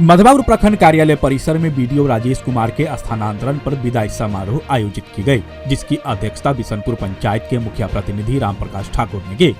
मधवापुर प्रखंड कार्यालय परिसर में बीडीओ राजेश कुमार के स्थानांतरण पर विदाई समारोह आयोजित की गई, जिसकी अध्यक्षता बिशनपुर पंचायत के मुखिया प्रतिनिधि राम प्रकाश ठाकुर ने की।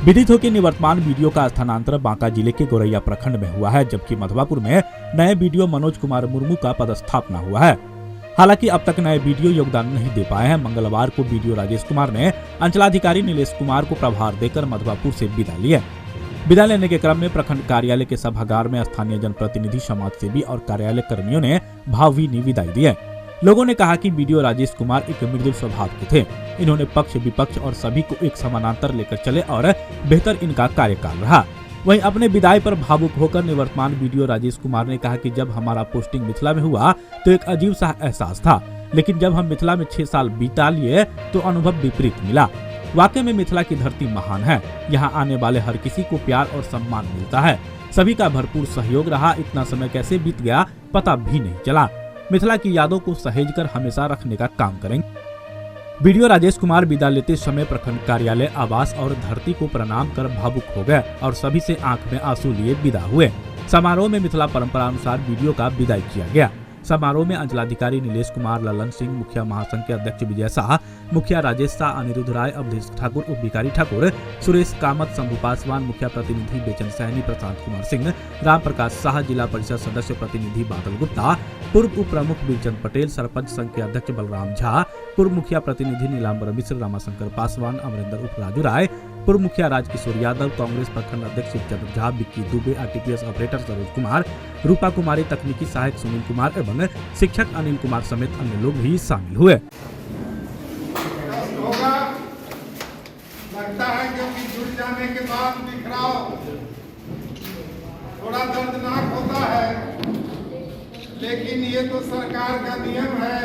विदित हो कि निवर्तमान बीडीओ का स्थानांतरण बांका जिले के गोरैया प्रखंड में हुआ है, जबकि मधवापुर में नए बीडीओ मनोज कुमार मुर्मू का पदस्थापना हुआ है। हालांकि अब तक नए बीडीओ योगदान नहीं दे पाए हैं। मंगलवार को बीडीओ राजेश कुमार ने अंचलाधिकारी नीलेश कुमार को प्रभार देकर मधवापुर से विदा लिया। विदा लेने के क्रम में प्रखंड कार्यालय के सभागार में स्थानीय जनप्रतिनिधि, समाजसेवी और कार्यालय कर्मियों ने भावभीनी विदाई दी है। लोगों ने कहा कि बीडीओ राजेश कुमार एक मृदुल स्वभाव के थे। इन्होंने पक्ष विपक्ष और सभी को एक समानांतर लेकर चले और बेहतर इनका कार्यकाल रहा। वहीं अपने विदाई पर भावुक होकर निवर्तमान बीडीओ राजेश कुमार ने कहा कि जब हमारा पोस्टिंग मिथिला में हुआ तो एक अजीब सा एहसास था, लेकिन जब हम मिथिला में 6 साल बिता लिए तो अनुभव विपरीत मिला। वाकई में मिथिला की धरती महान है। यहाँ आने वाले हर किसी को प्यार और सम्मान मिलता है। सभी का भरपूर सहयोग रहा। इतना समय कैसे बीत गया पता भी नहीं चला। मिथिला की यादों को सहेजकर हमेशा रखने का काम करेंगे। बीडीओ राजेश कुमार विदा लेते समय प्रखंड कार्यालय, आवास और धरती को प्रणाम कर भावुक हो गए और सभी से आंख में आंसू लिए विदा हुए। समारोह में मिथिला परंपरा अनुसार बीडीओ का विदाई किया गया। समारोह में अंचलाधिकारी नीलेश कुमार, ललन सिंह, मुखिया महासंघ के अध्यक्ष विजय शाह, मुखिया राजेश शाह, अनिरुद्ध राय, अवधेश ठाकुर, उपभिकारी ठाकुर, सुरेश कामत, शंभू पासवान, मुखिया प्रतिनिधि बेचन सहनी, प्रशांत कुमार सिंह, राम प्रकाश शाह, जिला परिषद सदस्य प्रतिनिधि बादल गुप्ता, पूर्व उप प्रमुख बीरचंद पटेल, सरपंच संघ के अध्यक्ष बलराम झा, पूर्व मुखिया प्रतिनिधि नीलांबर मिश्र, रामाशंकर पासवान, अमरिंदर उप राजू राय, पूर्व मुखिया राजकिशोर यादव, कांग्रेस प्रखंड अध्यक्ष शिवचंद्र झा, विक्की दुबे, आरटीपीएस ऑपरेटर सरोज कुमार, रूपा कुमारी, तकनीकी सहायक सुनील कुमार एवं शिक्षक अनिल कुमार समेत अन्य लोग भी शामिल हुए। लगता है क्योंकि जुड़ जाने के बाद बिखराव थोड़ा दर्दनाक होता है, लेकिन ये तो सरकार का नियम है।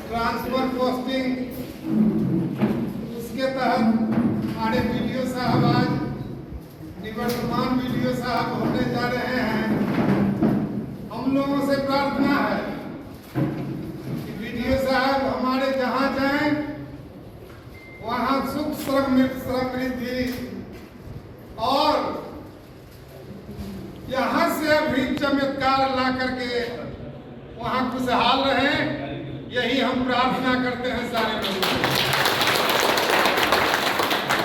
ट्रांसफर पोस्टिंग, उसके तहत हमारे बीडीओ साहब आज निवर्तमान बीडीओ साहब होने जा रहे हैं। हम लोगों से प्रार्थना है कि बीडीओ साहब हमारे जहां जाएं वहां सुख समृद्धि और यहां से अभी चमत्कार ला करके वहां खुशहाल रहें, यही हम प्रार्थना करते हैं सारे लोग।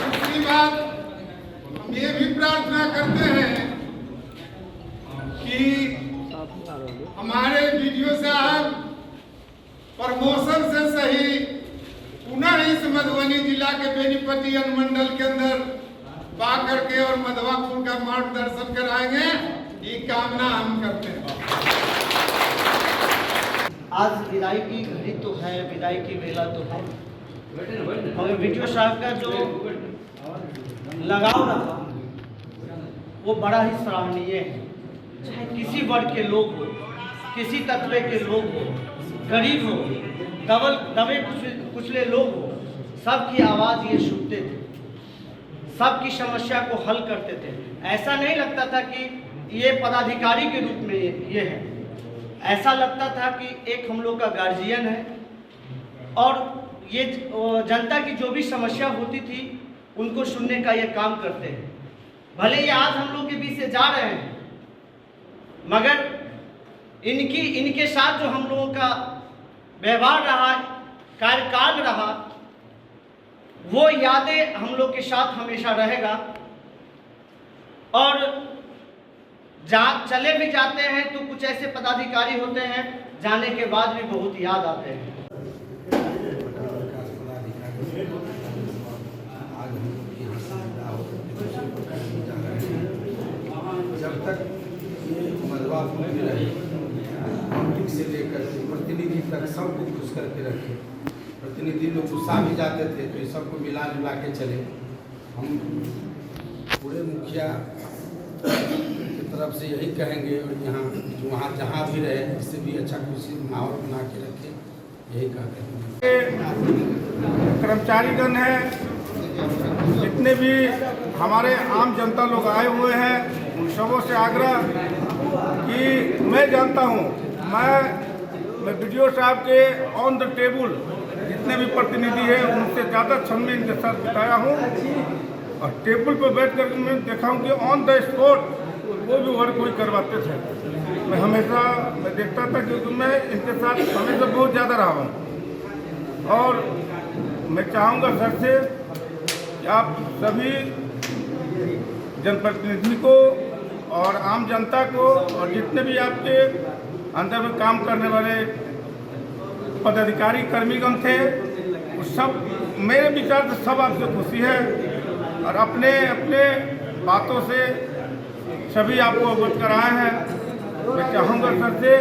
दूसरी बात, हम ये भी प्रार्थना करते हैं कि हमारे बीडीओ साहब प्रमोशन से सही पुनः इस मधुबनी जिला के बेनीपट्टी अनुमंडल के अंदर पा करके और मधवापुर का मार्गदर्शन कराएंगे, ये कामना हम करते हैं। आज विदाई की घड़ी तो है, विदाई की वेला तो है, मगर बीडीओ साहब का जो लगाव रहा वो बड़ा ही सराहनीय है। चाहे किसी वर्ग के लोग हो, किसी तत्व के लोग हो, गरीब हो, दबे कुचले लोग हो, सबकी आवाज़ ये सुनते थे, सबकी समस्या को हल करते थे। ऐसा नहीं लगता था कि ये पदाधिकारी के रूप में ये है, ऐसा लगता था कि एक हम लोग का गार्जियन है और ये जनता की जो भी समस्या होती थी उनको सुनने का ये काम करते हैं। भले ही आज हम लोग के बीच से जा रहे हैं, मगर इनके साथ जो हम लोगों का व्यवहार रहा, कार्यकाल रहा, वो यादें हम लोग के साथ हमेशा रहेगा। और चले भी जाते हैं तो कुछ ऐसे पदाधिकारी होते हैं जाने के बाद भी बहुत याद आते हैं। जब तक ये मधवापुर में रहे, पब्लिक से लेकर प्रतिनिधि तक सबको खुश करके रखे। प्रतिनिधि लोग गुस्सा भी जाते थे तो ये सबको मिला जुला के चले। हम पूरे मुखिया की तरफ से यही कहेंगे और यहाँ जहाँ भी रहे इससे भी अच्छा खुशी माहौल बना के रखे, यही कहते हैं। कर्मचारीगण है, जितने भी हमारे आम जनता लोग आए हुए हैं, उन सबों से आग्रह कि मैं जानता हूँ, मैं बीडीओ साहब के ऑन द टेबल जितने भी प्रतिनिधि हैं उनसे ज़्यादा समय इनके साथ बिताया हूँ और टेबल पर बैठ कर मैं देखा हूँ कि ऑन द स्पॉट वो भी वर्क कोई करवाते थे। मैं देखता था क्योंकि मैं इनके साथ हमेशा बहुत ज़्यादा रहा हूँ। और मैं चाहूँगा सर से कि आप सभी जनप्रतिनिधि को और आम जनता को और जितने भी आपके अंदर में काम करने वाले पदाधिकारी कर्मीगण थे, वो सब मेरे विचार से सब आपसे खुशी है और अपने अपने बातों से सभी आपको अवगत कराए हैं। मैं चाहूँगा सर से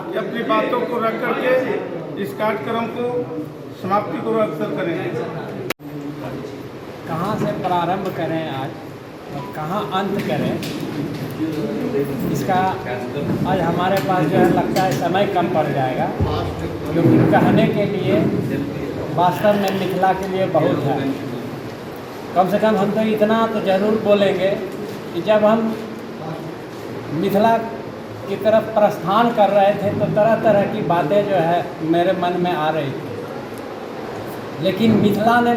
कि अपनी बातों को रख करके इस कार्यक्रम को समाप्ति को अवसर करें। कहाँ से प्रारंभ करें आज और कहाँ अंत करें, इसका आज हमारे पास जो है लगता है समय कम पड़ जाएगा, क्योंकि कहने के लिए वास्तव में मिथिला के लिए बहुत है। कम से कम हम तो इतना तो ज़रूर बोलेंगे कि जब हम मिथिला की तरफ प्रस्थान कर रहे थे तो तरह तरह की बातें जो है मेरे मन में आ रही थी, लेकिन मिथिला ने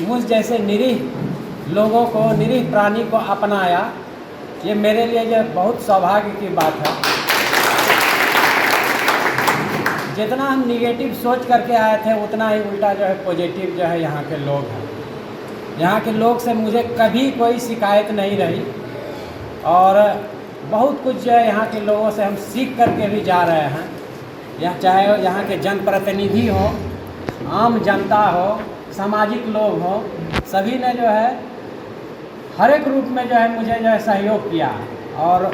मुझ जैसे निरीह लोगों को, निरीह प्राणी को अपनाया। ये मेरे लिए जो बहुत सौभाग्य की बात है। जितना हम निगेटिव सोच करके आए थे उतना ही उल्टा जो है पॉजिटिव जो है यहाँ के लोग हैं। यहाँ के लोग से मुझे कभी कोई शिकायत नहीं रही और बहुत कुछ जो है यहाँ के लोगों से हम सीख करके भी जा रहे हैं। यह चाहे यहाँ के जनप्रतिनिधि हो, आम जनता हो, सामाजिक लोग हो, सभी ने जो है हर एक रूप में जो है मुझे जो है सहयोग किया और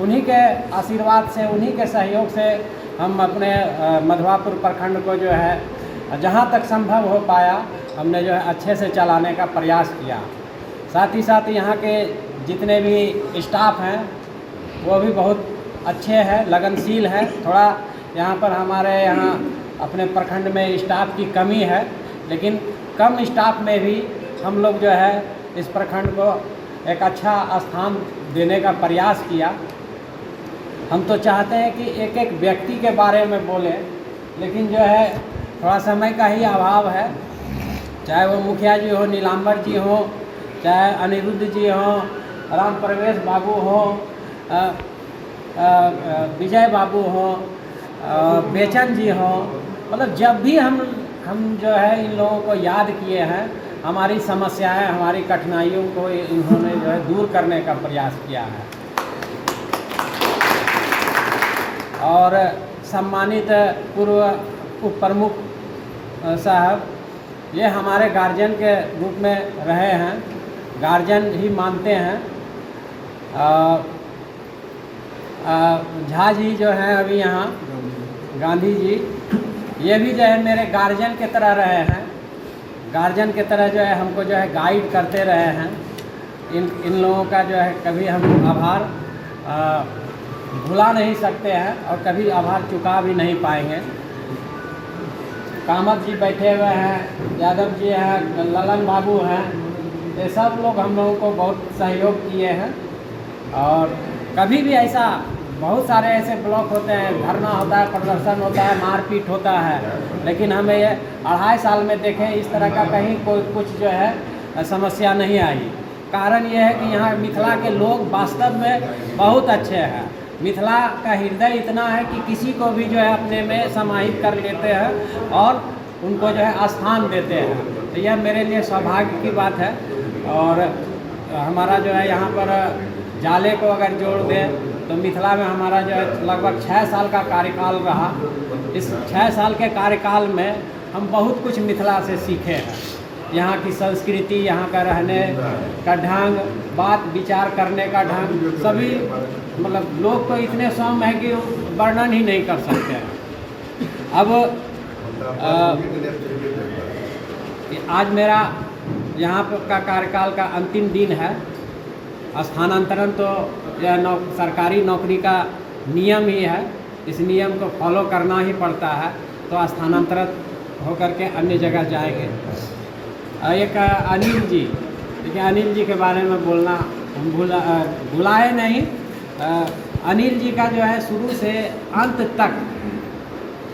उन्हीं के आशीर्वाद से, उन्हीं के सहयोग से हम अपने मधवापुर प्रखंड को जो है जहाँ तक संभव हो पाया हमने जो है अच्छे से चलाने का प्रयास किया। साथ ही साथ यहाँ के जितने भी स्टाफ हैं वो भी बहुत अच्छे हैं, लगनशील हैं। थोड़ा यहाँ पर हमारे यहाँ अपने प्रखंड में स्टाफ की कमी है, लेकिन कम स्टाफ में भी हम लोग जो है इस प्रखंड को एक अच्छा स्थान देने का प्रयास किया। हम तो चाहते हैं कि एक एक व्यक्ति के बारे में बोलें, लेकिन जो है थोड़ा समय का ही अभाव है। चाहे वो मुखिया जी हो, नीलांबर जी हो, चाहे अनिरुद्ध जी हो, राम प्रवेश बाबू हो, विजय बाबू हो, बेचन जी हो, मतलब जब भी हम जो है इन लोगों को याद किए हैं, हमारी समस्याएं, हमारी कठिनाइयों को इन्होंने जो है दूर करने का प्रयास किया है। और सम्मानित पूर्व उप प्रमुख साहब ये हमारे गार्जियन के रूप में रहे हैं, गार्जियन ही मानते हैं। झा जी जो हैं अभी यहाँ, गांधी जी, ये भी जो है मेरे गार्जियन के तरह रहे हैं। गार्जियन के तरह जो है हमको जो है गाइड करते रहे हैं। इन लोगों का जो है कभी हम आभार भुला नहीं सकते हैं और कभी आभार चुका भी नहीं पाएंगे। कामत जी बैठे हुए हैं, यादव जी हैं, ललन बाबू हैं, ये सब लोग हम लोगों को बहुत सहयोग किए हैं। और कभी भी ऐसा बहुत सारे ऐसे ब्लॉक होते हैं, धरना होता है, प्रदर्शन होता है, मारपीट होता है, लेकिन हमें ये 2.5 साल में देखें इस तरह का कहीं कोई कुछ जो है समस्या नहीं आई। कारण ये है कि यहाँ मिथिला के लोग वास्तव में बहुत अच्छे हैं। मिथिला का हृदय इतना है कि किसी को भी जो है अपने में समाहित कर लेते हैं और उनको जो है स्थान देते हैं। तो यह मेरे लिए सौभाग्य की बात है। और हमारा जो है यहाँ पर जाले को अगर जोड़ दें तो मिथिला में हमारा जो है लगभग 6 साल का कार्यकाल रहा। इस 6 साल के कार्यकाल में हम बहुत कुछ मिथिला से सीखे हैं। यहाँ की संस्कृति, यहाँ का रहने का ढंग, बात विचार करने का ढंग, सभी मतलब लोग तो इतने सौम्य है कि वर्णन ही नहीं कर सकते हैं। अब आज मेरा यहाँ पर का कार्यकाल का अंतिम दिन है। स्थानांतरण तो यह सरकारी नौकरी का नियम ही है, इस नियम को फॉलो करना ही पड़ता है। तो स्थानांतरित होकर के अन्य जगह जाएंगे। एक अनिल जी, देखिए अनिल जी के बारे में बोलना भुलाए नहीं। अनिल जी का जो है शुरू से अंत तक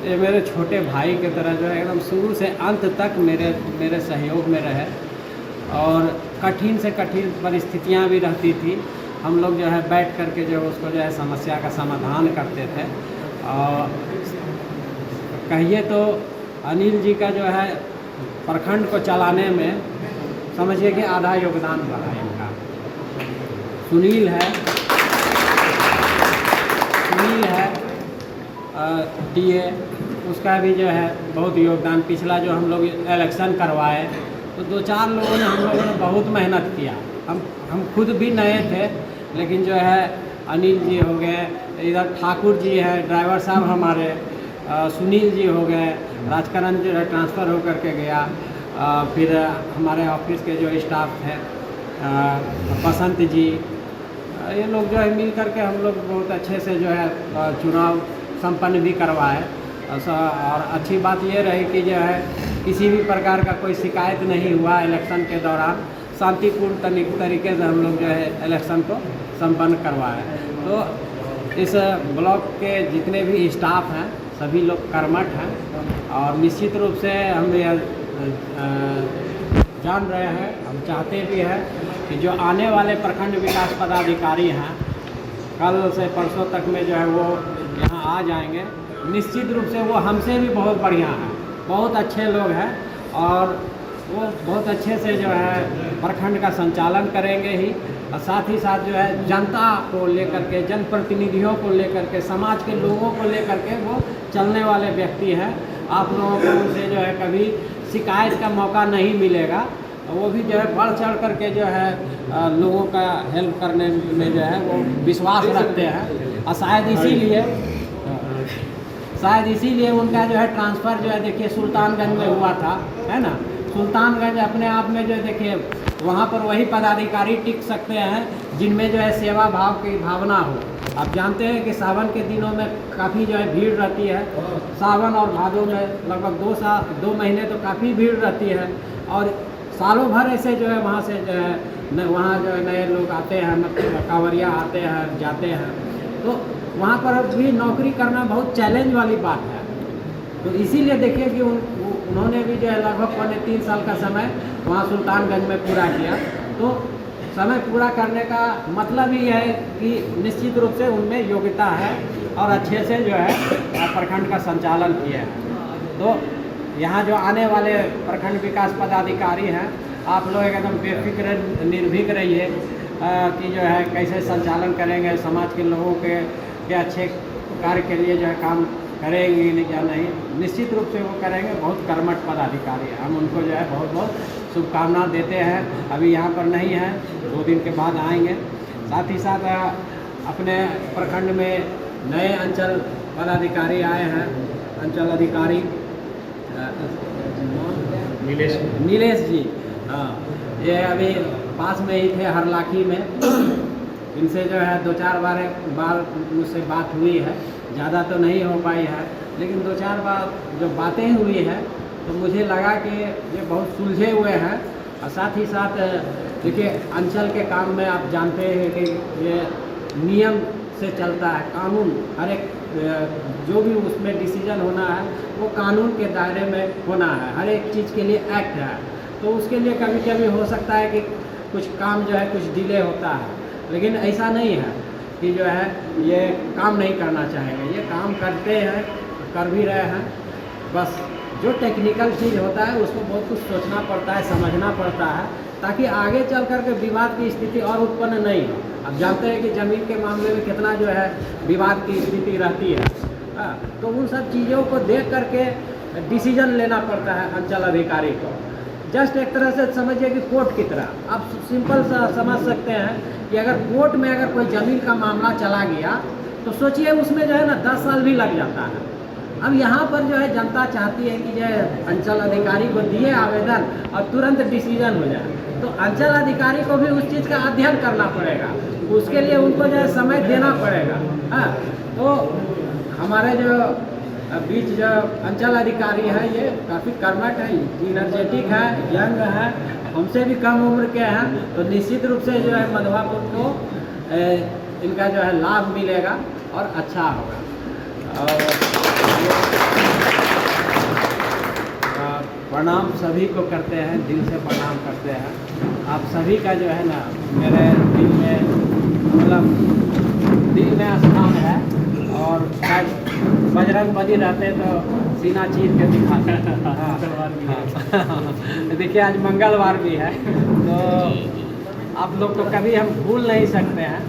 ये मेरे छोटे भाई की तरह जो है एकदम शुरू से अंत तक मेरे सहयोग में रहे। और कठिन से कठिन परिस्थितियां भी रहती थी, हम लोग जो है बैठ करके जो है उसको जो है समस्या का समाधान करते थे। और कहिए तो अनिल जी का जो है प्रखंड को चलाने में समझिए कि आधा योगदान रहा है इनका। सुनील है टीए, उसका भी जो है बहुत योगदान। पिछला जो हम लोग इलेक्शन करवाए तो 2-4 लोगों ने हम लोगों ने बहुत मेहनत किया। हम खुद भी नए थे, लेकिन जो है अनिल जी हो गए, इधर ठाकुर जी है ड्राइवर साहब हमारे, सुनील जी हो गए, राजकरण जो है ट्रांसफ़र होकर के गया, फिर हमारे ऑफिस के जो स्टाफ थे बसंत जी, ये लोग जो है मिल करके हम लोग बहुत अच्छे से जो है चुनाव संपन्न भी करवाए। और अच्छी बात ये रही कि जो है किसी भी प्रकार का कोई शिकायत नहीं हुआ इलेक्शन के दौरान। शांतिपूर्ण तरीके से हम लोग जो है इलेक्शन को संपन्न करवाए। तो इस ब्लॉक के जितने भी स्टाफ हैं सभी लोग कर्मठ हैं, और निश्चित रूप से हम यह जान रहे हैं, हम चाहते भी हैं कि जो आने वाले प्रखंड विकास पदाधिकारी हैं कल से परसों तक में जो है वो यहाँ आ जाएंगे। निश्चित रूप से वो हमसे भी बहुत बढ़िया हैं, बहुत अच्छे लोग हैं, और वो बहुत अच्छे से जो है प्रखंड का संचालन करेंगे ही, और साथ ही साथ जो है जनता को लेकर के, जनप्रतिनिधियों को लेकर के, समाज के लोगों को लेकर के वो चलने वाले व्यक्ति हैं। आप लोगों को उनसे जो है कभी शिकायत का मौका नहीं मिलेगा। वो भी जो है बढ़ चढ़ करके जो है लोगों का हेल्प करने में जो है वो विश्वास रखते हैं, और शायद इसीलिए उनका जो है ट्रांसफ़र जो है देखिए सुल्तानगंज में हुआ था, है ना। सुल्तानगंज अपने आप में जो है देखिए वहाँ पर वही पदाधिकारी टिक सकते हैं जिनमें जो है सेवा भाव की भावना हो। आप जानते हैं कि सावन के दिनों में काफ़ी जो है भीड़ रहती है, सावन और भादों में लगभग 2 महीने तो काफ़ी भीड़ रहती है, और सालों भर ऐसे जो है वहाँ से जो है वहाँ जो है नए लोग आते हैं, मतलब कांवरिया आते हैं जाते हैं, तो वहाँ पर भी नौकरी करना बहुत चैलेंज वाली बात है। तो इसीलिए देखिए कि उन्होंने भी जो है लगभग 3 साल का समय वहाँ सुल्तानगंज में पूरा किया। तो समय पूरा करने का मतलब ही है कि निश्चित रूप से उनमें योग्यता है, और अच्छे से जो है प्रखंड का संचालन किया है। तो यहाँ जो आने वाले प्रखंड विकास पदाधिकारी हैं, आप लोग एकदम बेफिक्र निर्भीक रहिए कि जो है कैसे संचालन करेंगे, समाज के लोगों के अच्छे कार्य के लिए जो है काम करेंगे या नहीं। निश्चित रूप से वो करेंगे, बहुत कर्मठ पदाधिकारी है। हम उनको जो है बहुत बहुत शुभकामना देते हैं। अभी यहाँ पर नहीं हैं, 2 दिन के बाद आएंगे। साथ ही साथ अपने प्रखंड में नए अंचल पदाधिकारी आए हैं, अंचल अधिकारी नीलेश जी, हाँ, ये अभी पास में ही थे हरलाखी में। इनसे जो है 2-4 बार मुझसे बात हुई है, ज़्यादा तो नहीं हो पाई है, लेकिन 2-4 बार जो बातें हुई है तो मुझे लगा कि ये बहुत सुलझे हुए हैं। और साथ ही साथ देखिए अंचल के काम में आप जानते हैं कि ये नियम से चलता है, कानून, हर एक जो भी उसमें डिसीजन होना है वो कानून के दायरे में होना है। हर एक चीज़ के लिए एक्ट है, तो उसके लिए कभी कभी हो सकता है कि कुछ काम जो है कुछ डिले होता है, लेकिन ऐसा नहीं है कि जो है ये काम नहीं करना चाहेंगे। ये काम करते हैं, कर भी रहे हैं। बस जो टेक्निकल चीज़ होता है उसको बहुत कुछ सोचना पड़ता है, समझना पड़ता है, ताकि आगे चल कर के विवाद की स्थिति और उत्पन्न नहीं हो। अब जानते हैं कि ज़मीन के मामले में कितना जो है विवाद की स्थिति रहती है, तो उन सब चीज़ों को देख करके डिसीजन लेना पड़ता है अंचल अधिकारी को। जस्ट एक तरह से समझिए कि कोर्ट की तरह आप सिंपल सा समझ सकते हैं कि अगर कोर्ट में अगर कोई ज़मीन का मामला चला गया तो सोचिए उसमें जो है ना 10 साल भी लग जाता है। अब यहाँ पर जो है जनता चाहती है कि जो है अंचल अधिकारी को दिए आवेदन और तुरंत डिसीजन हो जाए, तो अंचल अधिकारी को भी उस चीज़ का अध्ययन करना पड़ेगा, उसके लिए उनको जो है समय देना पड़ेगा। हाँ, तो हमारे जो बीच जो अंचल अधिकारी है ये काफ़ी कर्मठ है, इनर्जेटिक है, यंग है, हमसे भी कम उम्र के हैं, तो निश्चित रूप से जो है मधवापुर को इनका जो है लाभ मिलेगा और अच्छा होगा। और प्रणाम सभी को करते हैं, दिल से प्रणाम करते हैं। आप सभी का जो है ना मेरे दिल में मतलब दिल में स्थान है। और बजरंग बली रहते तो सीना चीर के दिखाते हैं। हाँ। देखिए आज मंगलवार भी है, तो आप लोग को कभी हम भूल नहीं सकते हैं।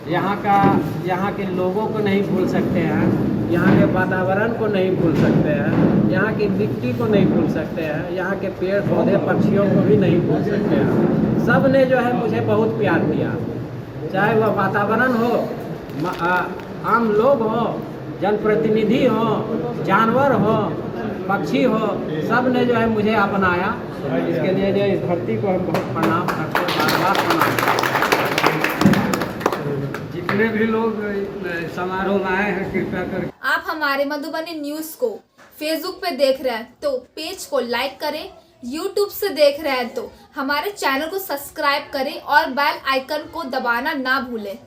यहाँ के लोगों को नहीं भूल सकते हैं, यहाँ के वातावरण को नहीं भूल सकते हैं, यहाँ की मिट्टी को नहीं भूल सकते हैं, यहाँ के पेड़ पौधे पक्षियों को भी नहीं भूल सकते हैं। सब ने जो है मुझे बहुत प्यार दिया, चाहे वह वातावरण हो, आम लोग हो, जनप्रतिनिधि हो, जानवर हो, पक्षी हो, सब ने जो है मुझे अपनाया। इसके लिए जो इस धरती को हम बहुत प्रणाम करते हैं, बार-बार प्रणाम करते हैं। जितने भी लोग समारोह में आए हैं कृपया कर। आप हमारे मधुबनी न्यूज़ को फेसबुक पे देख रहे हैं तो पेज को लाइक करें, यूट्यूब से देख रहे हैं तो हमारे चैनल को सब्सक्राइब करें और बेल आइकन को दबाना ना भूलें।